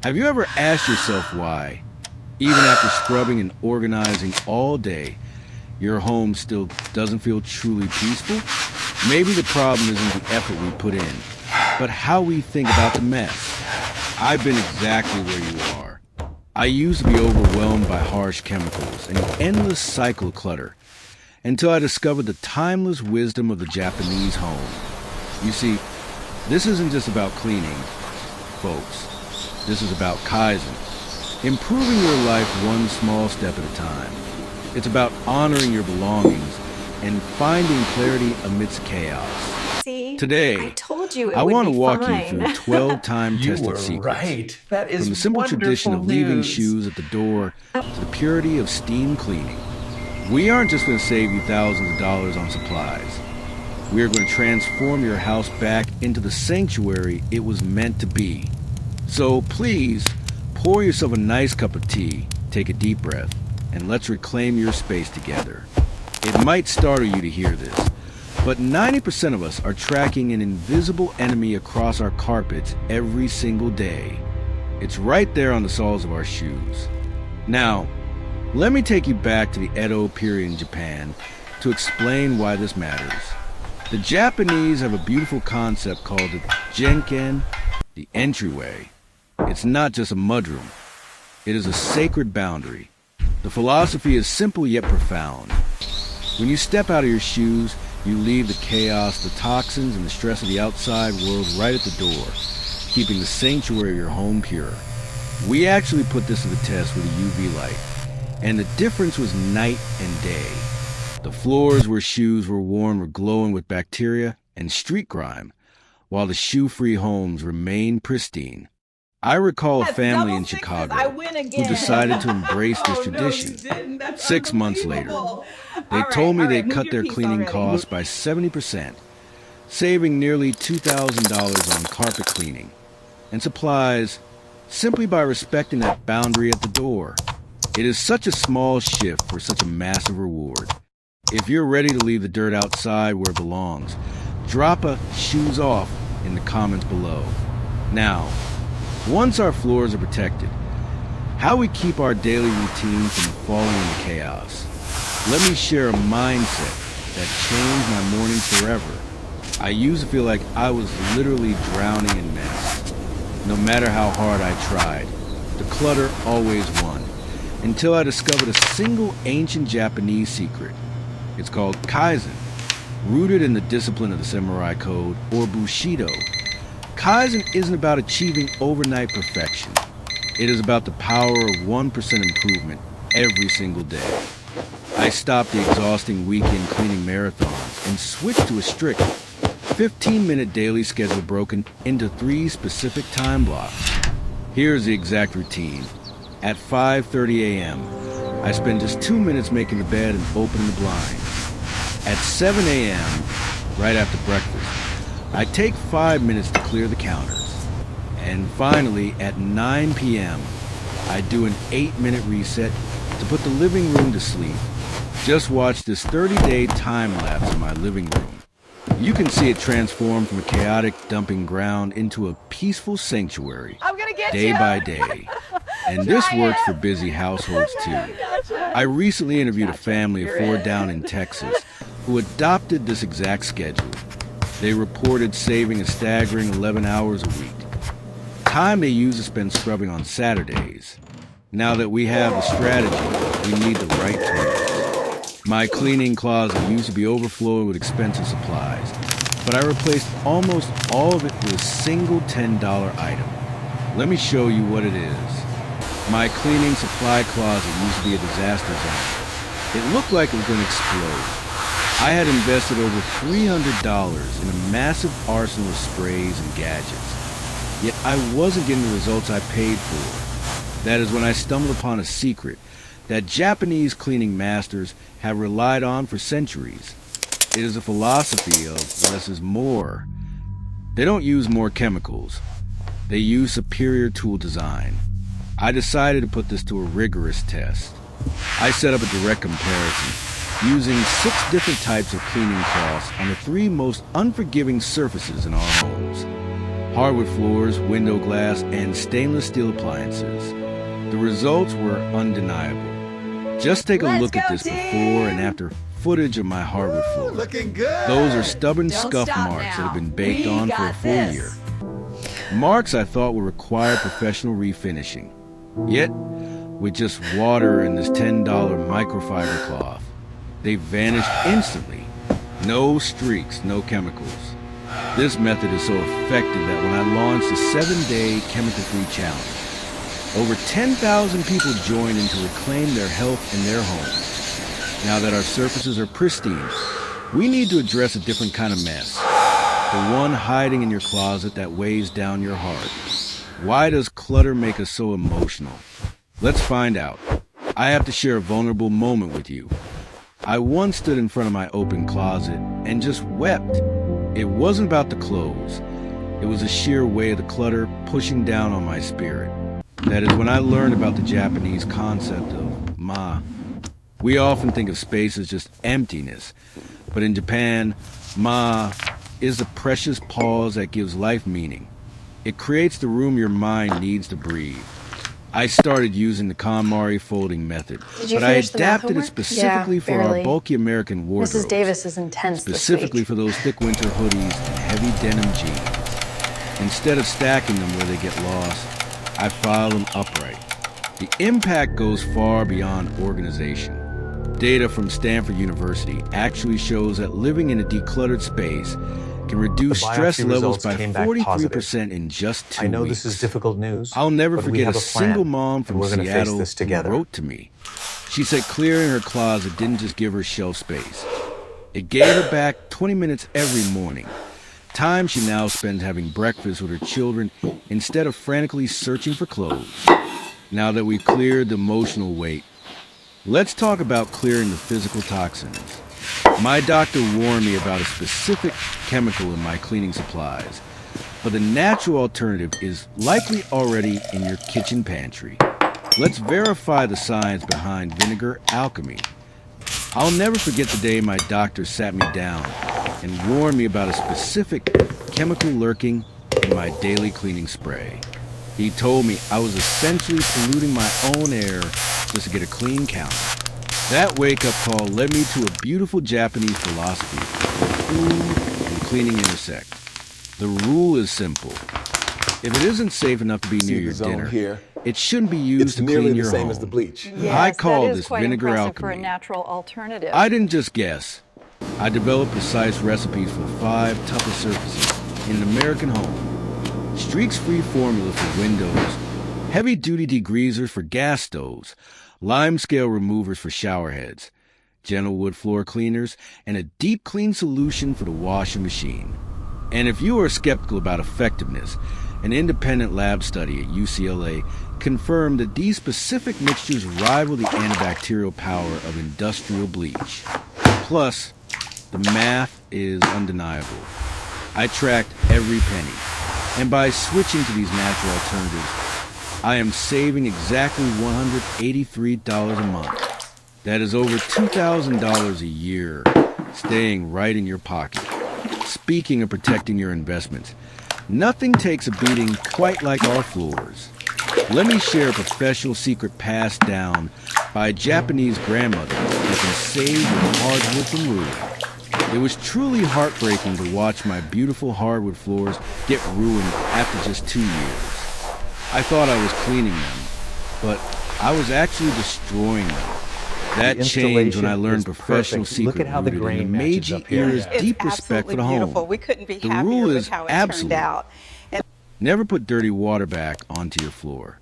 Have you ever asked yourself why, even after scrubbing and organizing all day, your home still doesn't feel truly peaceful? Maybe the problem isn't the effort we put in, but how we think about the mess. I've been exactly where you are. I used to be overwhelmed by harsh chemicals and an endless cycle of clutter, until I discovered the timeless wisdom of the Japanese home. You see, this isn't just about cleaning, folks. This is about Kaizen, improving your life one small step at a time. It's about honoring your belongings and finding clarity amidst chaos. See, Today, I told you I want to walk fine. you through 12 time-tested secrets. Right. That is From the simple tradition of leaving shoes at the door to the purity of steam cleaning. We aren't just going to save you thousands of dollars on supplies. We are going to transform your house back into the sanctuary it was meant to be. So please, pour yourself a nice cup of tea, take a deep breath, and let's reclaim your space together. It might startle you to hear this, but 90% of us are tracking an invisible enemy across our carpets every single day. It's right there on the soles of our shoes. Now, let me take you back to the Edo period in Japan to explain why this matters. The Japanese have a beautiful concept called the Genkan, the entryway. It's not just a mudroom. It is a sacred boundary. The philosophy is simple yet profound. When you step out of your shoes, you leave the chaos, the toxins, and the stress of the outside world right at the door, keeping the sanctuary of your home pure. We actually put this to the test with a UV light, and the difference was night and day. The floors where shoes were worn were glowing with bacteria and street grime, while the shoe-free homes remained pristine. I recall a family in Chicago who decided to embrace this tradition. 6 months later, they told me they cut their cleaning costs by 70%, saving nearly $2,000 on carpet cleaning and supplies simply by respecting that boundary at the door. It is such a small shift for such a massive reward. If you're ready to leave the dirt outside where it belongs, drop a shoes off in the comments below. Now, once our floors are protected, how we keep our daily routine from falling into chaos. Let me share a mindset that changed my mornings forever. I used to feel like I was literally drowning in mess. No matter how hard I tried, the clutter always won, until I discovered a single ancient Japanese secret. It's called Kaizen, rooted in the discipline of the samurai code, or Bushido. Kaizen isn't about achieving overnight perfection. It is about the power of 1% improvement every single day. I stopped the exhausting weekend cleaning marathons and switched to a strict 15-minute daily schedule broken into 3 specific time blocks. Here's the exact routine. At 5:30 a.m., I spend just 2 minutes making the bed and opening the blinds. At 7 a.m., right after breakfast, I take 5 minutes to clear the counters. And finally, at 9 p.m., I do an 8-minute reset to put the living room to sleep. Just watch this 30-day time lapse in my living room. You can see it transform from a chaotic dumping ground into a peaceful sanctuary, day by day. And this works for busy households too. I recently interviewed a family of 4 down in Texas who adopted this exact schedule. They reported saving a staggering 11 hours a week, time they used to spend scrubbing on Saturdays. Now that we have the strategy, we need the right tools. My cleaning closet used to be overflowing with expensive supplies, but I replaced almost all of it with a single $10 item. Let me show you what it is. My cleaning supply closet used to be a disaster zone. It looked like it was going to explode. I had invested over $300 in a massive arsenal of sprays and gadgets, yet I wasn't getting the results I paid for. That is when I stumbled upon a secret that Japanese cleaning masters have relied on for centuries. It is a philosophy of less is more. They don't use more chemicals. They use superior tool design. I decided to put this to a rigorous test. I set up a direct comparison, using 6 different types of cleaning cloths on the 3 most unforgiving surfaces in our homes. hardwood floors, window glass, and stainless steel appliances. The results were undeniable. Just take a look at this before and after footage of my hardwood floor. Looking good. Those are stubborn scuff marks that have been baked on for a full year. Marks I thought would require professional refinishing. Yet, with just water and this $10 microfiber cloth, they vanished instantly. No streaks, no chemicals. This method is so effective that when I launched a 7-day chemical-free challenge, over 10,000 people joined in to reclaim their health and their homes. Now that our surfaces are pristine, we need to address a different kind of mess. The one hiding in your closet that weighs down your heart. Why does clutter make us so emotional? Let's find out. I have to share a vulnerable moment with you. I once stood in front of my open closet and just wept. It wasn't about the clothes. It was the sheer weight of the clutter pushing down on my spirit. That is when I learned about the Japanese concept of ma. We often think of space as just emptiness, but in Japan, ma is the precious pause that gives life meaning. It creates the room your mind needs to breathe. I started using the KonMari folding method, but I adapted it specifically for our bulky American wardrobes. Mrs. Davis is intense specifically for those thick winter hoodies and heavy denim jeans. Instead of stacking them where they get lost, I file them upright. The impact goes far beyond organization. Data from Stanford University actually shows that living in a decluttered space can reduce stress levels by 43% in just 2 weeks. I know this is difficult news. I'll never forget a single mom from Seattle who wrote to me. She said clearing her closet didn't just give her shelf space. It gave her back 20 minutes every morning. Time she now spends having breakfast with her children instead of frantically searching for clothes. Now that we've cleared the emotional weight, let's talk about clearing the physical toxins. My doctor warned me about a specific chemical in my cleaning supplies, but the natural alternative is likely already in your kitchen pantry. Let's verify the science behind Vinegar Alchemy. I'll never forget the day my doctor sat me down and warned me about a specific chemical lurking in my daily cleaning spray. He told me I was essentially polluting my own air just to get a clean counter. That wake-up call led me to a beautiful Japanese philosophy where food and cleaning intersect. The rule is simple. If it isn't safe enough to be near your dinner, it shouldn't be used to clean your home. It's nearly the same as the bleach. Yes, I call this quite Vinegar Alchemy. For a natural alternative. I didn't just guess. I developed precise recipes for 5 toughest surfaces in an American home. Streaks-free formula for windows, heavy-duty degreasers for gas stoves, lime scale removers for shower heads, gentle wood floor cleaners, and a deep clean solution for the washing machine. And if you are skeptical about effectiveness, an independent lab study at UCLA confirmed that these specific mixtures rival the antibacterial power of industrial bleach. Plus, the math is undeniable. I tracked every penny, and by switching to these natural alternatives, I am saving exactly $183 a month. That is over $2,000 a year, staying right in your pocket. Speaking of protecting your investments, nothing takes a beating quite like our floors. Let me share a professional secret passed down by a Japanese grandmother that can save your hardwood from ruin. It was truly heartbreaking to watch my beautiful hardwood floors get ruined after just 2 years. I thought I was cleaning them, but I was actually destroying them. That changed when I learned professional secret rooted in the Meiji era's deep respect for the home. We couldn't be The happier rule with is how it absolute. turned out. Never put dirty water back onto your floor.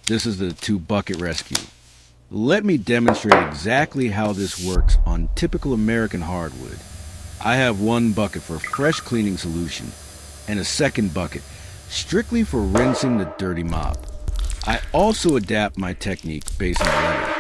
This is the 2-bucket rescue. Let me demonstrate exactly how this works on typical American hardwood. I have 1 bucket for a fresh cleaning solution and a 2nd bucket strictly for rinsing the dirty mop. I also adapt my technique based on weather,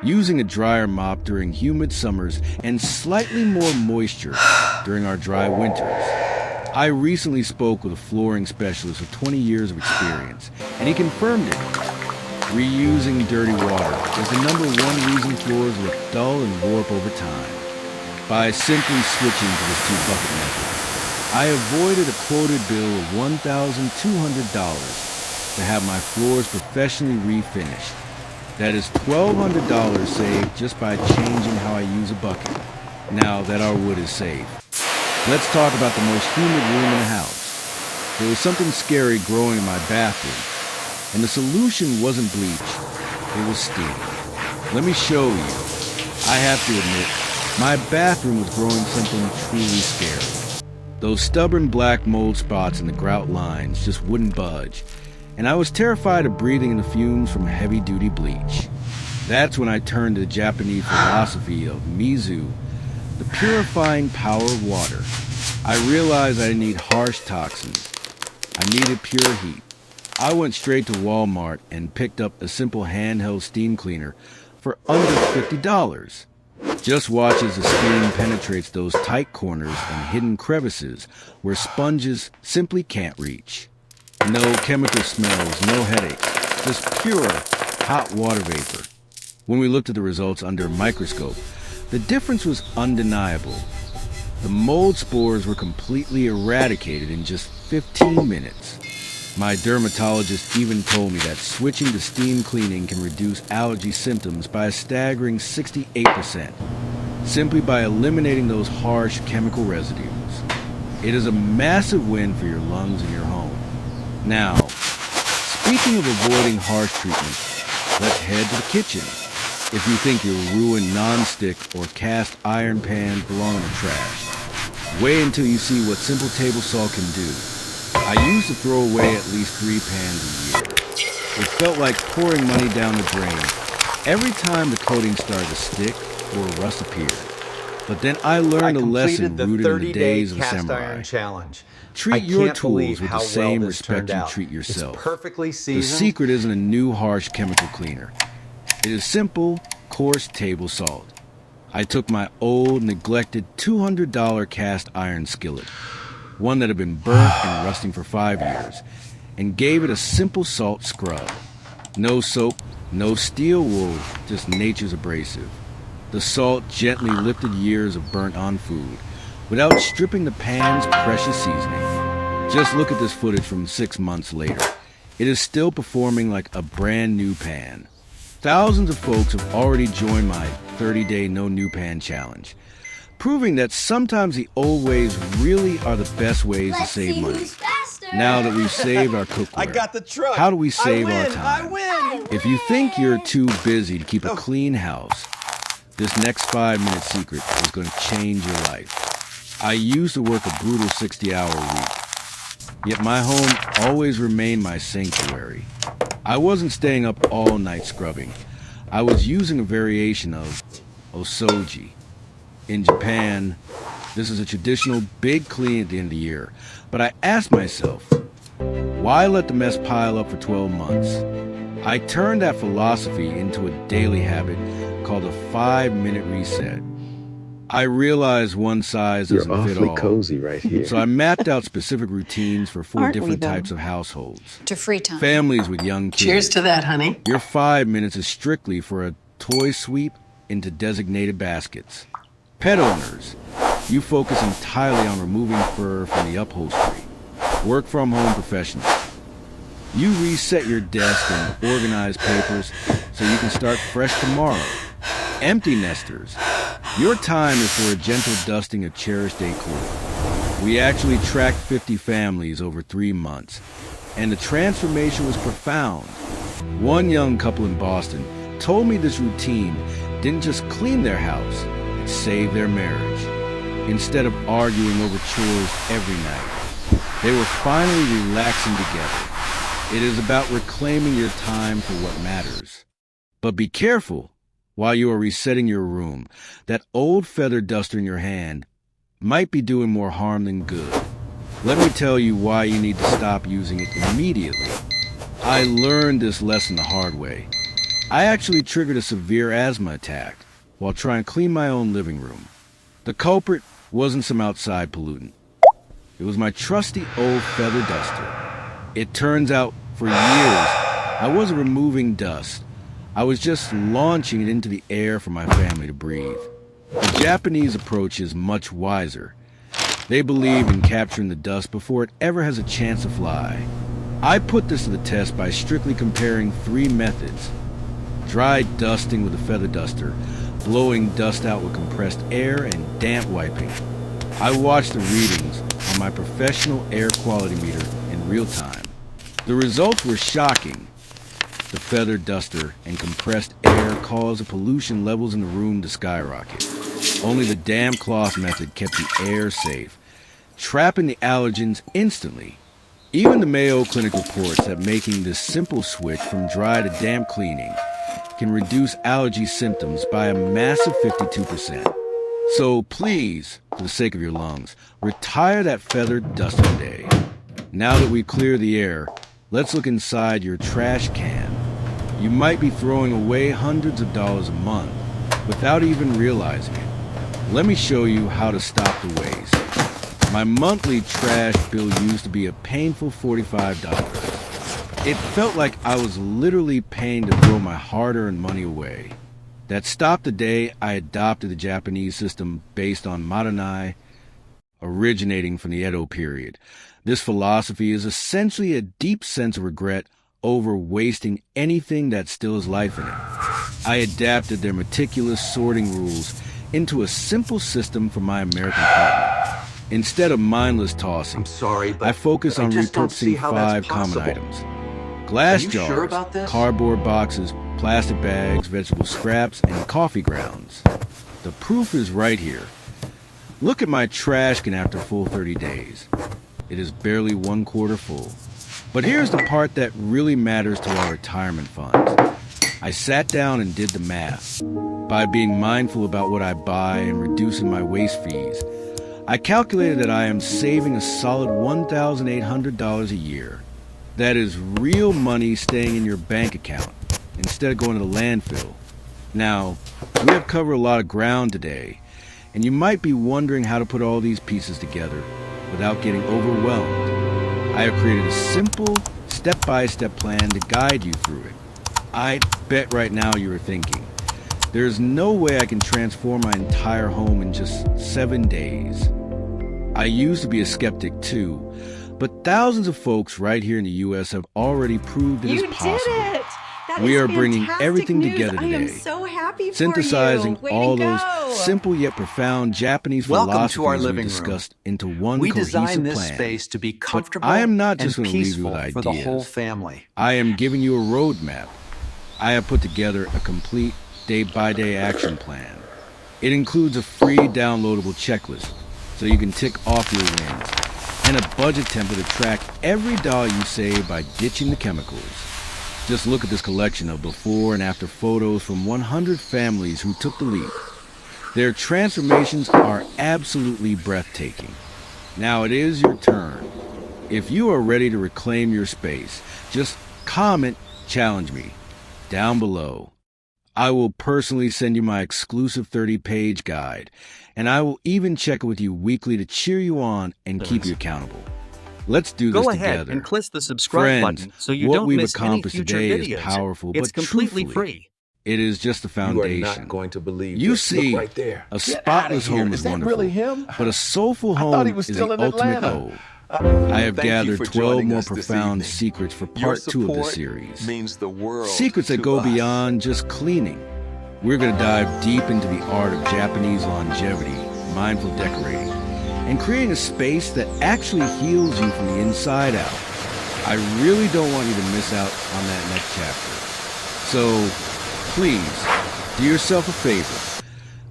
using a drier mop during humid summers and slightly more moisture during our dry winters. I recently spoke with a flooring specialist with 20 years of experience, and he confirmed it. Reusing dirty water is the #1 reason floors look dull and warp over time. By simply switching to this 2-bucket method, I avoided a quoted bill of $1,200 to have my floors professionally refinished. That is $1,200 saved just by changing how I use a bucket, now that our wood is safe. Let's talk about the most humid room in the house. There was something scary growing in my bathroom, and the solution wasn't bleach, it was steam. Let me show you. I have to admit, my bathroom was growing something truly scary. Those stubborn black mold spots in the grout lines just wouldn't budge, and I was terrified of breathing in the fumes from heavy-duty bleach. That's when I turned to the Japanese philosophy of Mizu, the purifying power of water. I realized I didn't need harsh toxins. I needed pure heat. I went straight to Walmart and picked up a simple handheld steam cleaner for under $50. Just watch as the steam penetrates those tight corners and hidden crevices where sponges simply can't reach. No chemical smells, no headaches, just pure hot water vapor. When we looked at the results under a microscope, the difference was undeniable. The mold spores were completely eradicated in just 15 minutes. My dermatologist even told me that switching to steam cleaning can reduce allergy symptoms by a staggering 68%, simply by eliminating those harsh chemical residues. It is a massive win for your lungs and your home. Now, speaking of avoiding harsh treatment, let's head to the kitchen. If you think your ruined non-stick or cast iron pan belong in the trash, wait until you see what simple table salt can do. I used to throw away at least 3 pans a year. It felt like pouring money down the drain every time the coating started to stick or rust appeared. But then I learned a lesson rooted in the days of samurai. Challenge. Treat your tools with the same respect you treat yourself. It's perfectly seasoned. The secret isn't a new harsh chemical cleaner. It is simple, coarse table salt. I took my old, neglected $200 cast iron skillet, one that had been burnt and rusting for 5 years, and gave it a simple salt scrub. No soap, no steel wool, just nature's abrasive. The salt gently lifted years of burnt-on food, without stripping the pan's precious seasoning. Just look at this footage from 6 months later. It is still performing like a brand new pan. Thousands of folks have already joined my 30-day no new pan challenge, proving that sometimes the old ways really are the best ways to save money. Now that we've saved our cookware, I got the truck. How do we save our time? I win. If you think you're too busy to keep a clean house, this next 5-minute secret is going to change your life. I used to work a brutal 60-hour week, yet my home always remained my sanctuary. I wasn't staying up all night scrubbing. I was using a variation of osoji. In Japan, this is a traditional big clean at the end of the year. But I asked myself, why let the mess pile up for 12 months? I turned that philosophy into a daily habit called a 5-minute reset. I realized one size doesn't fit all. You're awfully cozy right here. So I mapped out specific routines for 4 different types of households. To free time. Families with young kids. Cheers to that, honey. Your 5 minutes is strictly for a toy sweep into designated baskets. Pet owners, you focus entirely on removing fur from the upholstery. Work from home professionals, you reset your desk and organize papers so you can start fresh tomorrow. Empty nesters, your time is for a gentle dusting of cherished decor. We actually tracked 50 families over 3 months, and the transformation was profound. One young couple in Boston told me this routine didn't just clean their house, it saved their marriage. Instead of arguing over chores every night, they were finally relaxing together. It is about reclaiming your time for what matters. But be careful while you are resetting your room. That old feather duster in your hand might be doing more harm than good. Let me tell you why you need to stop using it immediately. I learned this lesson the hard way. I actually triggered a severe asthma attack while trying to clean my own living room. The culprit wasn't some outside pollutant. It was my trusty old feather duster. It turns out, for years, I wasn't removing dust. I was just launching it into the air for my family to breathe. The Japanese approach is much wiser. They believe in capturing the dust before it ever has a chance to fly. I put this to the test by strictly comparing 3 methods: dry dusting with a feather duster, blowing dust out with compressed air, and damp wiping. I watched the readings on my professional air quality meter in real time. The results were shocking. The feather duster and compressed air caused the pollution levels in the room to skyrocket. Only the damp cloth method kept the air safe, trapping the allergens instantly. Even the Mayo Clinic reports that making this simple switch from dry to damp cleaning can reduce allergy symptoms by a massive 52%. So please, for the sake of your lungs, retire that feathered duster today. Now that we've cleared the air, let's look inside your trash can. You might be throwing away hundreds of dollars a month without even realizing it. Let me show you how to stop the waste. My monthly trash bill used to be a painful $45. It felt like I was literally paying to throw my hard-earned money away. That stopped the day I adopted the Japanese system based on Mottainai, originating from the Edo period. This philosophy is essentially a deep sense of regret over wasting anything that still has life in it. I adapted their meticulous sorting rules into a simple system for my American partner. Instead of mindless tossing, I focus on repurposing 5 common items: glass jars, cardboard boxes, plastic bags, vegetable scraps, and coffee grounds. The proof is right here. Look at my trash can after a full 30 days. It is barely 1/4 full. But here's the part that really matters to our retirement funds. I sat down and did the math. By being mindful about what I buy and reducing my waste fees, I calculated that I am saving a solid $1,800 a year. That is real money staying in your bank account instead of going to the landfill. Now, we have covered a lot of ground today, and you might be wondering how to put all these pieces together without getting overwhelmed. I have created a simple, step-by-step plan to guide you through it. I bet right now you are thinking, there's no way I can transform my entire home in just 7 days. I used to be a skeptic too, but thousands of folks right here in the U.S. have already proved it is possible. You did it! We are bringing everything news. together today, I am so happy for synthesizing you. all those simple yet profound Japanese philosophies to our we living discussed into one We cohesive designed this plan. space to be comfortable I am not just and going to leave you with peaceful ideas. for the whole family. I am giving you a roadmap. I have put together a complete day-by-day action plan. It includes a free downloadable checklist so you can tick off your wins, and a budget template to track every dollar you save by ditching the chemicals. Just look at this collection of before and after photos from 100 families who took the leap. Their transformations are absolutely breathtaking. Now it is your turn. If you are ready to reclaim your space, just comment "Challenge Me" down below. I will personally send you my exclusive 30-page guide, and I will even check it with you weekly to cheer you on and keep you accountable. Let's do this Go together. ahead and click the subscribe Friends, button so you what don't we've miss any accomplished future today videos. is powerful, It's but completely truthfully, free. it is just the You foundation. are not going to believe You this. see, Look right there. a spotless home is Is that wonderful, really him? but a soulful I thought home he was is still the in ultimate Atlanta. goal. I have Thank you gathered for 12 joining more us this profound evening. secrets for Your part 2 of this support series. means the world Secrets that to go us. beyond just cleaning. We're going to dive deep into the art of Japanese longevity, mindful decorating, and creating a space that actually heals you from the inside out. I really don't want you to miss out on that next chapter. So, please, do yourself a favor.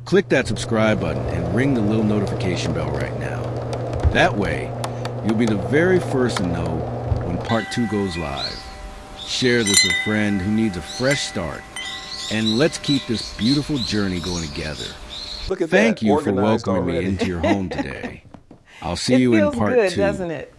Click that subscribe button and ring the little notification bell right now. That way, you'll be the very first to know when part 2 goes live. Share this with a friend who needs a fresh start. And let's keep this beautiful journey going together. Look at Thank that, you for organized welcoming me already. into your home today. I'll see you in part 2. It feels good, doesn't it?